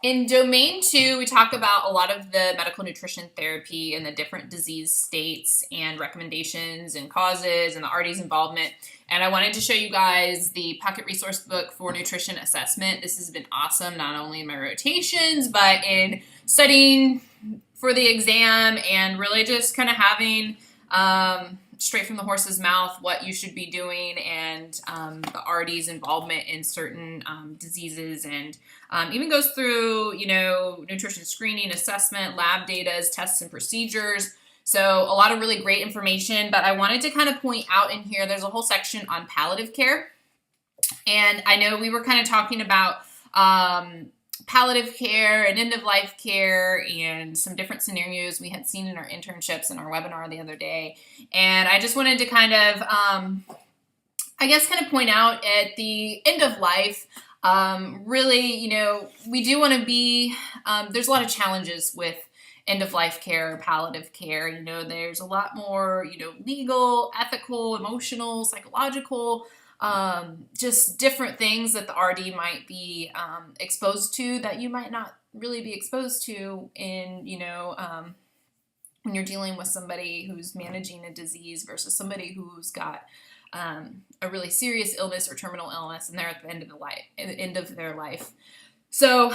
In domain 2, we talk about a lot of the medical nutrition therapy and the different disease states and recommendations and causes and the RD's involvement. And I wanted to show you guys the pocket resource book for nutrition assessment. This has been awesome, not only in my rotations, but in studying for the exam and really just kind of having straight from the horse's mouth what you should be doing and the RD's involvement in certain diseases, and even goes through, nutrition screening, assessment, lab data, tests and procedures. So a lot of really great information, but I wanted to kind of point out in here, there's a whole section on palliative care. And I know we were kind of talking about palliative care and end-of-life care and some different scenarios we had seen in our internships and our webinar the other day. And I just wanted to kind of, point out at the end of life, really, we do want to be, there's a lot of challenges with end-of-life care or palliative care. There's a lot more, legal, ethical, emotional, psychological, just different things that the RD might be exposed to that you might not really be exposed to in, when you're dealing with somebody who's managing a disease versus somebody who's got a really serious illness or terminal illness and they're at the end of their life. So,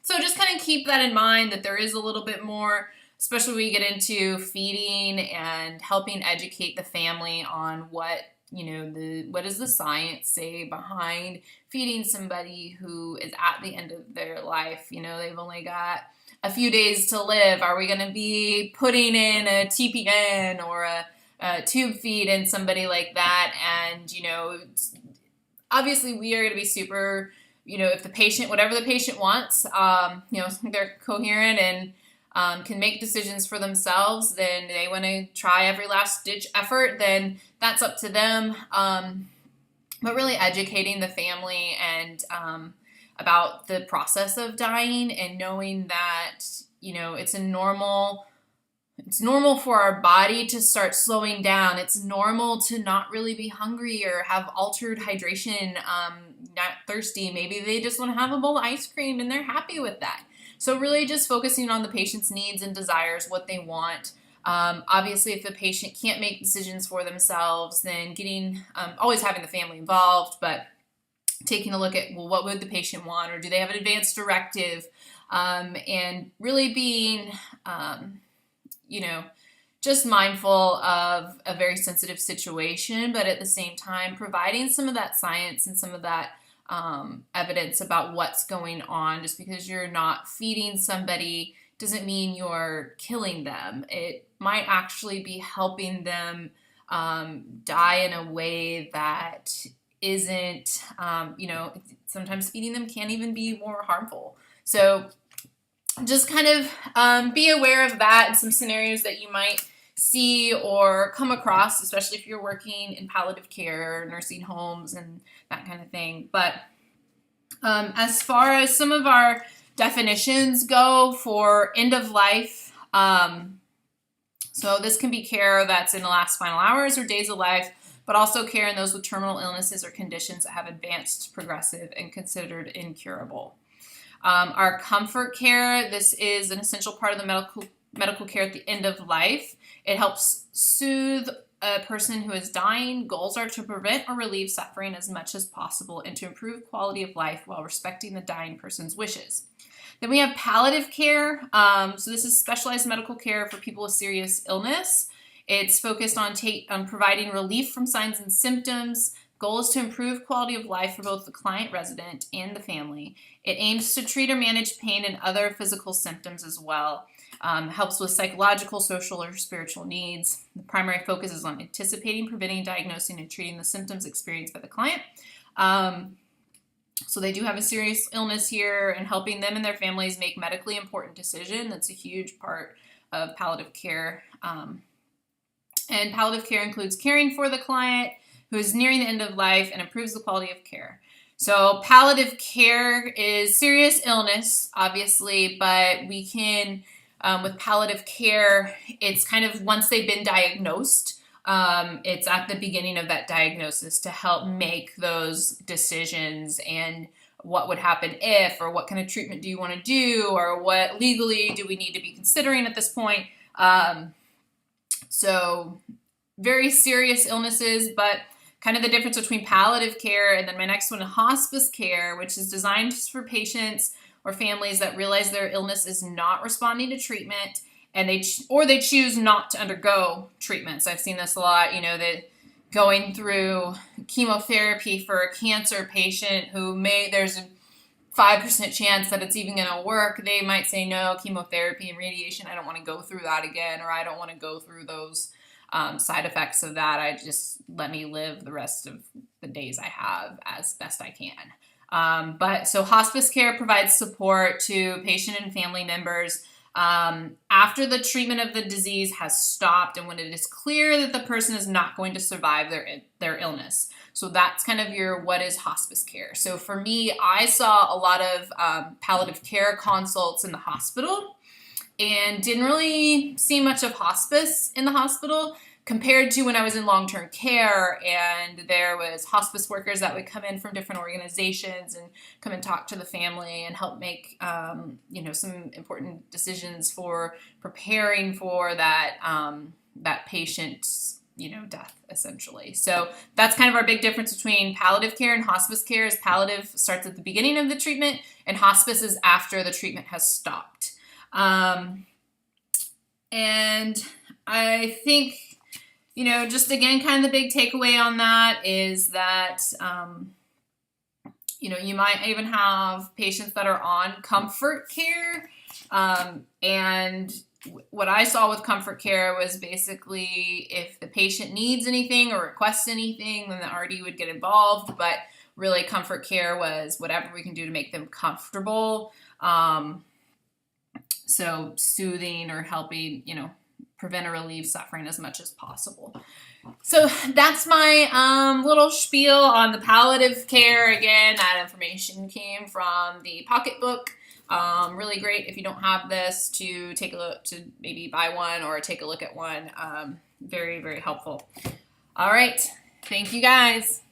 so just kind of keep that in mind, that there is a little bit more, especially when you get into feeding and helping educate the family on what does the science say behind feeding somebody who is at the end of their life. They've only got a few days to live. Are we going to be putting in a TPN or a tube feed in somebody like that? And, obviously we are going to be super, if the patient, whatever the patient wants, they're coherent and can make decisions for themselves, then they want to try every last ditch effort, then that's up to them. But really educating the family and about the process of dying and knowing that, it's normal for our body to start slowing down. It's normal to not really be hungry or have altered hydration, not thirsty. Maybe they just want to have a bowl of ice cream and they're happy with that. So really just focusing on the patient's needs and desires, what they want. Obviously, if the patient can't make decisions for themselves, then always having the family involved, but taking a look at, well, what would the patient want, or do they have an advance directive? And really being, just mindful of a very sensitive situation, but at the same time, providing some of that science and some of that evidence about what's going on. Just because you're not feeding somebody doesn't mean you're killing them. It might actually be helping them die in a way that isn't, sometimes feeding them can even be more harmful. So just kind of be aware of that and some scenarios that you might see or come across, especially if you're working in palliative care, nursing homes, and that kind of thing. But as far as some of our definitions go for end of life, so this can be care that's in the last final hours or days of life, but also care in those with terminal illnesses or conditions that have advanced, progressive, and considered incurable. Our comfort care, this is an essential part of the medical care at the end of life. It helps soothe a person who is dying. Goals are to prevent or relieve suffering as much as possible and to improve quality of life while respecting the dying person's wishes. Then we have palliative care. So this is specialized medical care for people with serious illness. It's focused on providing relief from signs and symptoms. Goal is to improve quality of life for both the client resident and the family. It aims to treat or manage pain and other physical symptoms as well. Helps with psychological, social, or spiritual needs. The primary focus is on anticipating, preventing, diagnosing, and treating the symptoms experienced by the client. So they do have a serious illness here, and helping them and their families make medically important decisions. That's a huge part of palliative care. And palliative care includes caring for the client who is nearing the end of life and improves the quality of care. So palliative care is serious illness, obviously, but we can, with palliative care, it's kind of once they've been diagnosed, it's at the beginning of that diagnosis to help make those decisions and what would happen if, or what kind of treatment do you want to do, or what legally do we need to be considering at this point. So very serious illnesses, but kind of the difference between palliative care and then my next one, hospice care, which is designed for patients or families that realize their illness is not responding to treatment, and they choose not to undergo treatments. I've seen this a lot, that going through chemotherapy for a cancer patient who there's a 5% chance that it's even going to work. They might say, no, chemotherapy and radiation, I don't want to go through that again, or I don't want to go through those side effects of that. I just let me live the rest of the days I have as best I can. So hospice care provides support to patient and family members after the treatment of the disease has stopped and when it is clear that the person is not going to survive their illness. So that's kind of your what is hospice care. So for me, I saw a lot of palliative care consults in the hospital and didn't really see much of hospice in the hospital compared to when I was in long-term care, and there was hospice workers that would come in from different organizations and come and talk to the family and help make some important decisions for preparing for that patient's death, essentially. So that's kind of our big difference between palliative care and hospice care. Is palliative starts at the beginning of the treatment, and hospice is after the treatment has stopped. And I think, just again, kind of the big takeaway on that is that, you might even have patients that are on comfort care. And what I saw with comfort care was basically if the patient needs anything or requests anything, then the RD would get involved. But really, comfort care was whatever we can do to make them comfortable. So soothing or helping, prevent or relieve suffering as much as possible. So that's my little spiel on the palliative care. Again, that information came from the pocketbook. Really great if you don't have this to take a look, to maybe buy one or take a look at one. Very, very helpful. All right. Thank you guys.